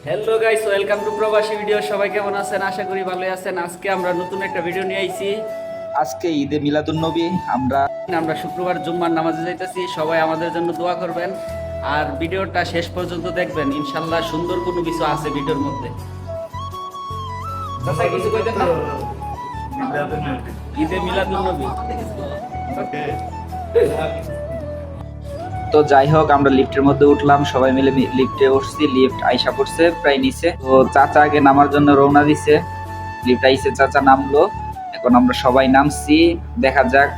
Hello guys, welcome to প্রবাসী video. সবাই কেমন আছেন? আশা করি ভালোই আছেন। আজকে আমরা নতুন একটা ভিডিও নিয়ে আইছি। আজকে ঈদে মিলাদুন্নবী আমরা শুক্রবার জুম্মার নামাজে যাইতেছি। সবাই আমাদের জন্য দোয়া করবেন আর ভিডিওটা শেষ পর্যন্ত দেখবেন। ইনশাল্লাহ সুন্দর কোনো কিছু আছে ভিডিওর মধ্যে। চাচা কিছু কইতেন না? ঈদে মিলাদুন্নবী। তো যাই হোক, আমরা লিফটের মধ্যে উঠলাম, সবাই মিলে লিফটে উঠছি। লিফট আইসা পড়ছে প্রায় নিচে। তো চাচা আগে নামার জন্য রওনা দিছে। লিফট আইসে, চাচা নামলো। এখন আমরা সবাই নামছি। দেখা যাক।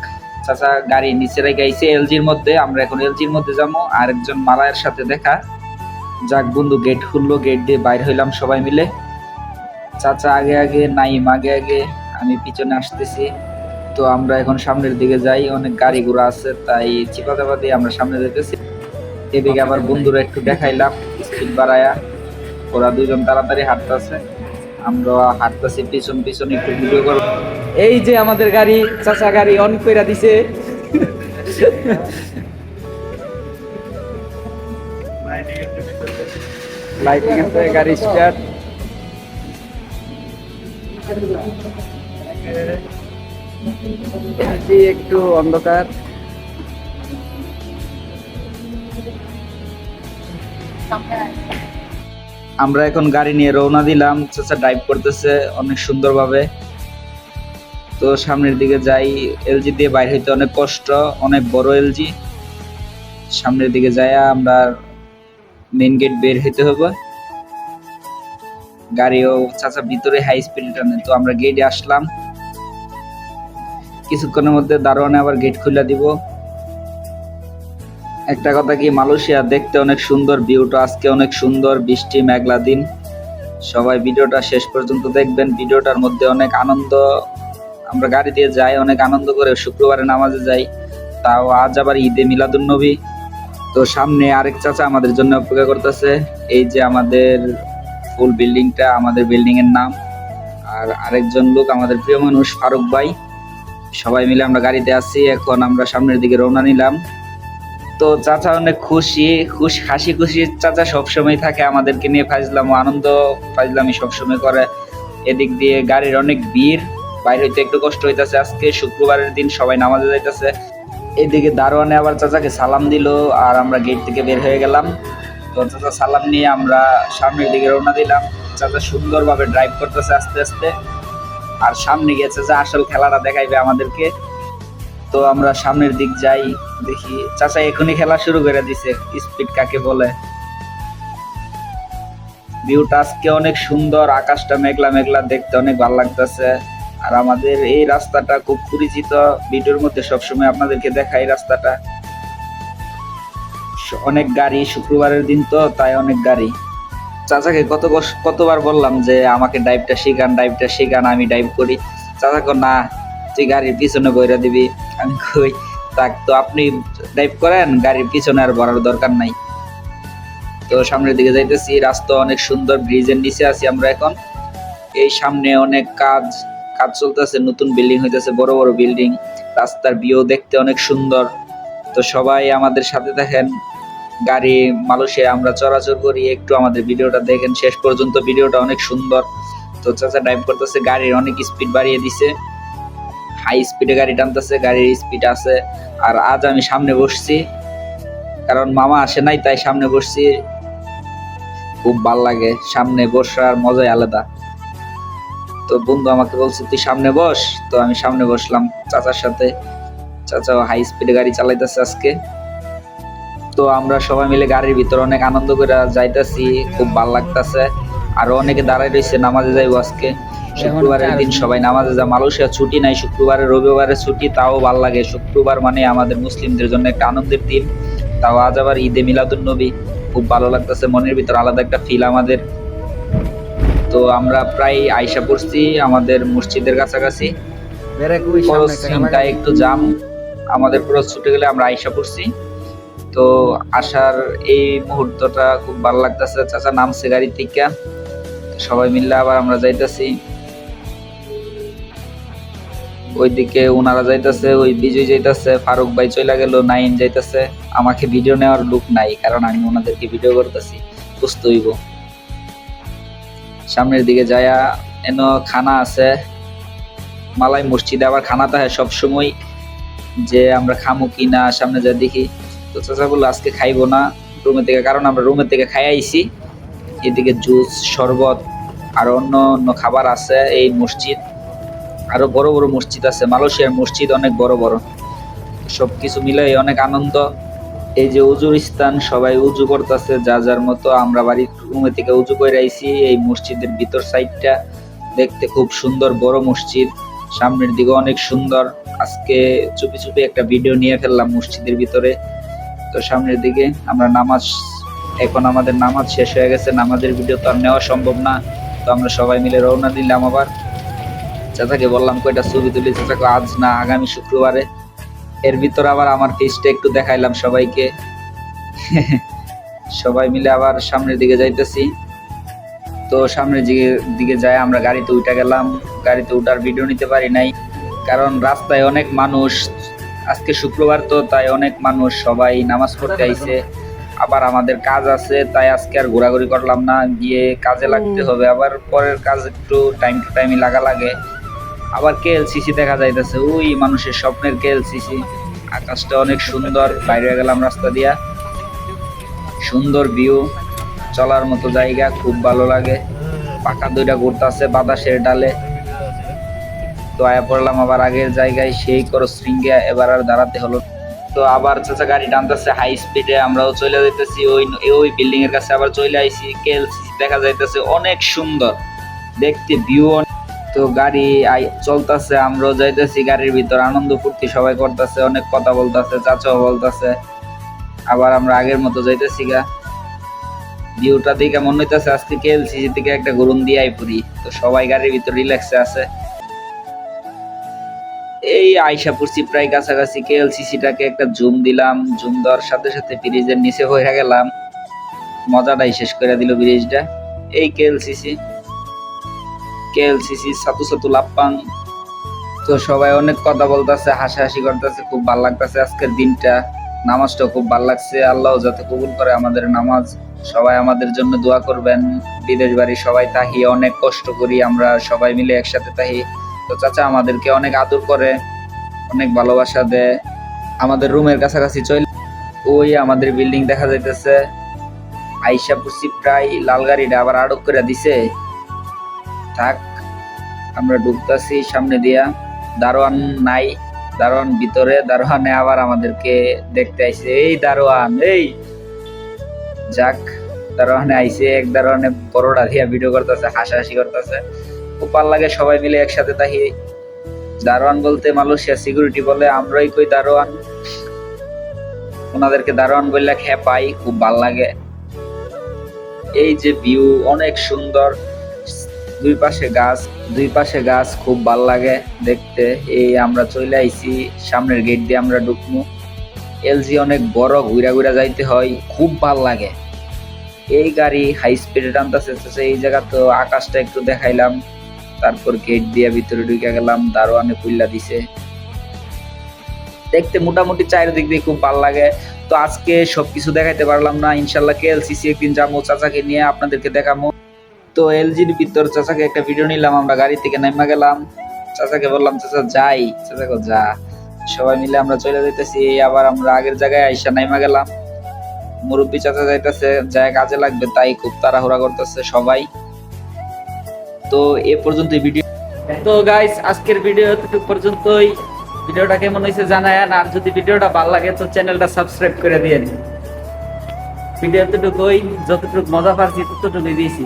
চাচা গাড়ি নিচে রেখে আইছে এলজির মধ্যে। আমরা এখন এলজির মধ্যে যাবো। আর একজন মালায়ের সাথে দেখা যাক। বন্ধু গেট খুললো, গেট দিয়ে বাইর হইলাম সবাই মিলে। চাচা আগে আগে, নাইম আগে আগে, আমি পিছনে আসতেছি। তো আমরা এখন সামনের দিকে যাই, অনেক গাড়ি ঘোড়া আছে, তাই চিপা দিয়ে আমরা সামনে যেতেছি। এদিকে আবার বন্ধুরা একটু দেখাইলাম স্পিড বাড়ায়া। ওরা দুজন তাড়াতাড়ি হাঁটতেছে, আমরা হাঁটতেছি পিছন পিছন, একটু ভিডিও করব। এই যে আমাদের গাড়ি, চাচা গাড়ি অন কইরা দিছে। লাইটিং আছে, গাড়ি স্টার্ট। একটু অন্ধকার। আমরা এখন গাড়ি নিয়ে রওনা দিলাম। চাচা ড্রাইভ করতেছে অনেক সুন্দরভাবে। তো সামনের দিকে যাই। এলজি দিয়ে বাইরে হইতে অনেক কষ্ট, অনেক বড় এলজি। সামনের দিকে যাই, আমরা মেইন গেট বের হইতে হবে। গাড়িও চাচা ভিতরে হাই স্পিডে টানে। তো আমরা গেটে আসলাম। কিছুক্ষণের মধ্যে দারোয়ানে আবার গেট খুলে দিব। একটা কথা কি, মালয়েশিয়া দেখতে অনেক সুন্দর, ভিউটা আজকে অনেক সুন্দর, বৃষ্টি মেঘলা দিন। সবাই ভিডিওটা শেষ পর্যন্ত দেখবেন। ভিডিওটার মধ্যে অনেক আনন্দ। আমরা গাড়ি দিয়ে যাই, অনেক আনন্দ করে শুক্রবারে নামাজে যাই। তাও আজ আবার ঈদে মিলাদুন্নবী। তো সামনে আরেক চাচা আমাদের জন্য অপেক্ষা করতেছে। এই যে আমাদের ফুল বিল্ডিংটা, আমাদের বিল্ডিং এর নাম। আর আরেকজন লোক আমাদের প্রিয় মানুষ ফারুক ভাই। সবাই মিলে আমরা গাড়িতে আছি। এখন আমরা সামনের দিকে রওনা নিলাম। তো চাচা অনেক হাসি খুশি চাচা সবসময় থাকে। আমাদেরকে নিয়ে ফাজলাম ও আনন্দ ফাজলামি সবসময় করে। এদিক দিয়ে গাড়ির অনেক ভিড়, বাইরে হইতে একটু কষ্ট হইতেছে। আজকে শুক্রবারের দিন, সবাই নামাজে যাইতেছে। এদিকে দারোয়ানে আবার চাচাকে সালাম দিল, আর আমরা গেট থেকে বের হয়ে গেলাম। তো চাচা সালাম নিয়ে আমরা সামনের দিকে রওনা দিলাম। চাচা সুন্দরভাবে ড্রাইভ করতেছে আস্তে আস্তে। আর সামনে গিয়ে চাচা আসল খেলাটা দেখাইবে আমাদেরকে। তো আমরা সামনের দিক যাই, দেখি চাচা এখনই খেলা শুরু করে দিছে, স্পিড কাকে বলে। ভিউটা আজকে অনেক সুন্দর, আকাশটা মেঘলা মেঘলা, দেখতে অনেক ভালো লাগতেছে। আর আমাদের এই রাস্তাটা খুব পরিচিত, ভিডিওর মধ্যে সবসময় আপনাদেরকে দেখাই রাস্তাটা। অনেক গাড়ি, শুক্রবারের দিন তো তাই অনেক গাড়ি। চাচাকে কতবার বললাম যে আমাকে ড্রাইভটা শিখান, আমি ড্রাইভ করি। চাচা কো না, তুই গাড়ির পিছনে বইরা দিবি। আমি কই থাক, তো আপনি ড্রাইভ করেন, গাড়ির পিছনে আর বলার দরকার নাই। তো সামনের দিকে যাইতেছি, রাস্তা অনেক সুন্দর, ব্রিজের নিচে আছি আমরা এখন। এই সামনে অনেক কাজ চলতেছে, নতুন বিল্ডিং হইতেছে, বড় বড় বিল্ডিং। রাস্তার ভিউ দেখতে অনেক সুন্দর। তো সবাই আমাদের সাথে থাকেন। গাড়ি মালয়েশিয়া আমরা চলাচল করি, একটু আমাদের ভিডিওটা দেখেন শেষ পর্যন্ত, ভিডিওটা অনেক সুন্দর। তো চাচা ড্রাইভ করতেছে, গাড়ির অনেক স্পিড বাড়িয়ে দিছে, হাই স্পিডে গাড়ি টানতেছে, গাড়ির স্পিড আছে। আর আজ আমি সামনে বসছি, কারণ মামা আসে নাই, তাই সামনে বসছি। খুব ভাল লাগে, সামনে বসার মজাই আলাদা। তো বন্ধু আমাকে বলছে তুই সামনে বস, তো আমি সামনে বসলাম চাচার সাথে। চাচাও হাই স্পিডে গাড়ি চালাইতেছে আজকে। তো আমরা সবাই মিলে গাড়ির ভিতরে অনেক আনন্দ করে যাইতেছি, খুব ভালো লাগতেছে। আরো অনেকে দাঁড়াই রয়েছে, নামাজে যাইবো আজকে শুক্রবারের দিন, সবাই নামাজে যায়। মালয়েশিয়া ছুটি নাই, শুক্রবারে রবিবারে ছুটি, তাও ভাল লাগে। শুক্রবার মানে আমাদের মুসলিমদের জন্য একটা আনন্দের দিন। তাও আজ আবার ঈদে মিলাদুন্নবী, খুব ভালো লাগতেছে, মনের ভিতর আলাদা একটা ফিল আমাদের। তো আমরা প্রায় আইসা পড়ছি আমাদের মসজিদের কাছাকাছি। একটু জাম, আমাদের পুরো ছুটে গেলে আমরা আইসা পড়ছি। তো আসার এই মুহূর্তটা খুব ভালো লাগতেছে। চাচা নামছে গাড়ি থেকে, সবাই মিললে আবার আমরা যাইতেছি। ওইদিকে ওনারা যাইতেছে, ওই বিজয় যাইতেছে, ফারুক ভাই চলে গেল, নাইম যাইতেছে। আমাকে ভিডিও নেওয়ার লুক নাই, কারণ আমি ওনাদেরকে ভিডিও করতেছি, বুঝতে হইব। সামনের দিকে যায়া এন খানা আছে, মালাই মসজিদে আবার খানা থাকে সবসময়, যে আমরা খামো কিনা সামনে যা দেখি। তো চাচা বললো আজকে খাইবো না রুমে থেকে, কারণ আমরা রুমে থেকে খাই আইছি। এদিকে জুস, শরবত আর অন্য অন্য খাবার আছে। এই মসজিদ আরো বড় বড় মসজিদ আছে, মালয়েশিয়ার মসজিদ অনেক বড় বড়। সবকিছু মিলাই অনেক আনন্দ। এই যে উজুর স্থান, সবাই উজু করতেছে যার যার মতো। আমরা বাড়ির রুমে থেকে উজু করে আইছি। এই মসজিদের ভিতর সাইডটা দেখতে খুব সুন্দর, বড় মসজিদ, সামনের দিকে অনেক সুন্দর। আজকে চুপি চুপি একটা ভিডিও নিয়ে ফেললাম মসজিদের ভিতরে। তো সামনের দিকে আমরা নামাজ, এখন আমাদের নামাজ শেষ হয়ে গেছে, নামাজের ভিডিও তো আর নেওয়া সম্ভব না। তো আমরা সবাই মিলে রওনা দিলাম। আবার চাচাকে বললাম কয়টা ছবি তুলি, চাচাকে আজ না আগামী শুক্রবারে। এর ভিতর আবার আমার ফেসটা একটু দেখাইলাম সবাইকে। সবাই মিলে আবার সামনের দিকে যাইতেছি। তো সামনের দিকে যায় আমরা গাড়িতে উঠে গেলাম। গাড়িতে উঠার ভিডিও নিতে পারি নাই, কারণ রাস্তায় অনেক মানুষ। আজকে শুক্রবার তো, তাই অনেক মানুষ, সবাই নামাজ পড়তে আইছে। আবার আমাদের কাজ আছে, তাই আজকে আর ঘোরাঘুরি করলাম না, গিয়ে কাজে লাগতে হবে। আবার পরের কাজ একটু টাইম টু টাইমই লাগা লাগে। আবার কেএলসিসি দেখা যাইতেছে, ওই মানুষের স্বপ্নের কেএলসিসি। আকাশটা অনেক সুন্দর, বাইরে গেলাম রাস্তা দিয়া, সুন্দর ভিউ, চলার মতো জায়গা, খুব ভালো লাগে। পাকা দুইটা ঘুরতেছে বাতাসের ডালে। তো আয়া পড়লাম আবার আগের জায়গায়, সেই ক্রস রিঙ্গে। এবার আর দাঁড়াতে হলো। তো আবার চাচা গাড়ি টানতেছে হাই স্পিডে, আমরাও চলে যাইতেছি ওই বিল্ডিং এর কাছে। আবার চলে আইছি, কেএলসিসি দেখা যাইতেছে, অনেক সুন্দর দেখতে ভিউ। তো গাড়ি চলতেছে, আমরাও যাইতেছি গাড়ির ভিতর, আনন্দ ফুর্তি সবাই করতেছে, অনেক কথা বলতেছে, চাচাও বলতেছে। আবার আমরা আগের মতো যাইতেছি গা। ভিউটা দেখে মনে হইতেছে আজকে কেএলসিসি থেকে একটা ঘুরুন দিয়ে পড়ি। তো সবাই গাড়ির ভিতর রিল্যাক্সে আছে। এই আইসা পড়ছি প্রায় কাছাকাছি। কেএলসিসিটাকে একটা জুম দিলাম, জুম দেওয়ার সাথে সাথে ব্রিজের নিচে হয়ে গেলাম। মজাটাই শেষ করে দিল ব্রিজটা। এই কেএলসিসি সাতু সাতু লাপ্পাং। তো সবাই অনেক কথা বলতেছে, হাসাহাসি করতেছে, খুব ভালো লাগতেছে আজকের দিনটা। নামাজটা খুব ভালো লাগছে, আল্লাহ যাতে কবুল করে আমাদের নামাজ। সবাই আমাদের জন্য দোয়া করবেন। বিদেশ বাড়ি সবাই থাকি, অনেক কষ্ট করি, আমরা সবাই মিলে একসাথে থাকি। তো চাচা আমাদেরকে অনেক আদর করে, অনেক ভালোবাসা দেয়। আমাদের রুমের কাছাকাছি চলে, ওই আমাদের বিল্ডিং দেখা যাইতেছে। আইসা পড়ছি প্রায়, লাল গাড়িটা আবার আটক করে দিছে। থাক, আমরা ঢুকতেছি সামনে দিয়া। দারোয়ান নাই, দারোয়ান ভিতরে। দারোয়ানে আবার আমাদেরকে দেখতে আইছে। এই দারোয়ান, এই যাক, দারোয়ানে আইছে। এক দারোয়ানে বড়টা দিয়া ভিডিও করতেছে, হাসাহাসি করতেছে, খুব ভালো লাগে। সবাই মিলে একসাথে থাকি। দারোয়ান বলতে মালয়েশিয়া সিকিউরিটি বলে, আমরাই কই দারোয়ান। ওনাদেরকে দারোয়ান বললে খেপাই, খুব ভাল লাগে। এই যে ভিউ অনেক সুন্দর, দুই পাশে গাছ, খুব ভাল লাগে দেখতে। এই আমরা চলে আইছি, সামনের গেট দিয়ে আমরা ঢুকবো। এলজি অনেক বড়, ঘুরা ঘুরা যাইতে হয়, খুব ভাল লাগে। এই গাড়ি হাই স্পিডে টানতেছে। এই জায়গা তো আকাশটা একটু দেখাইলাম, তারপর গেট দিয়ে ভিতরে ঢুকে গেলাম। দারোয়ানে খুললা দিছে। দেখতে মোটামুটি চারিদিক দিয়ে খুব ভালো লাগে। তো আজকে সবকিছু দেখাইতে পারলাম না, ইনশাল্লাহ কেএলসিসি একদিন যাবো চাচাকে নিয়ে, আপনাদেরকে দেখাবো। তো এলজির ভিতর চাচাকে একটা ভিডিও নিলাম। আমরা গাড়ি থেকে নেমে গেলাম, চাচাকে বললাম চাচা যাই, চাচাকে যা। সবাই মিলে আমরা চলে যাইতেছি। আবার আমরা আগের জায়গায় আইসা নেমে গেলাম। মুরব্বী চাচা যাইতেছে, যায় কাজে লাগবে, তাই খুব তাড়াহুড়া করতেছে সবাই। তো এ পর্যন্ত ভিডিও। তো গাইস, আজকের ভিডিও এতটুকু পর্যন্তই। ভিডিওটা কেমন হয়েছে জানায়েন, আর যদি ভিডিওটা ভালো লাগে তো চ্যানেলটা সাবস্ক্রাইব করে দিয়েন। ভিডিও এতটুকুই, যতটুকু মজা পাচ্ছি ততটুকুই দিয়েছি।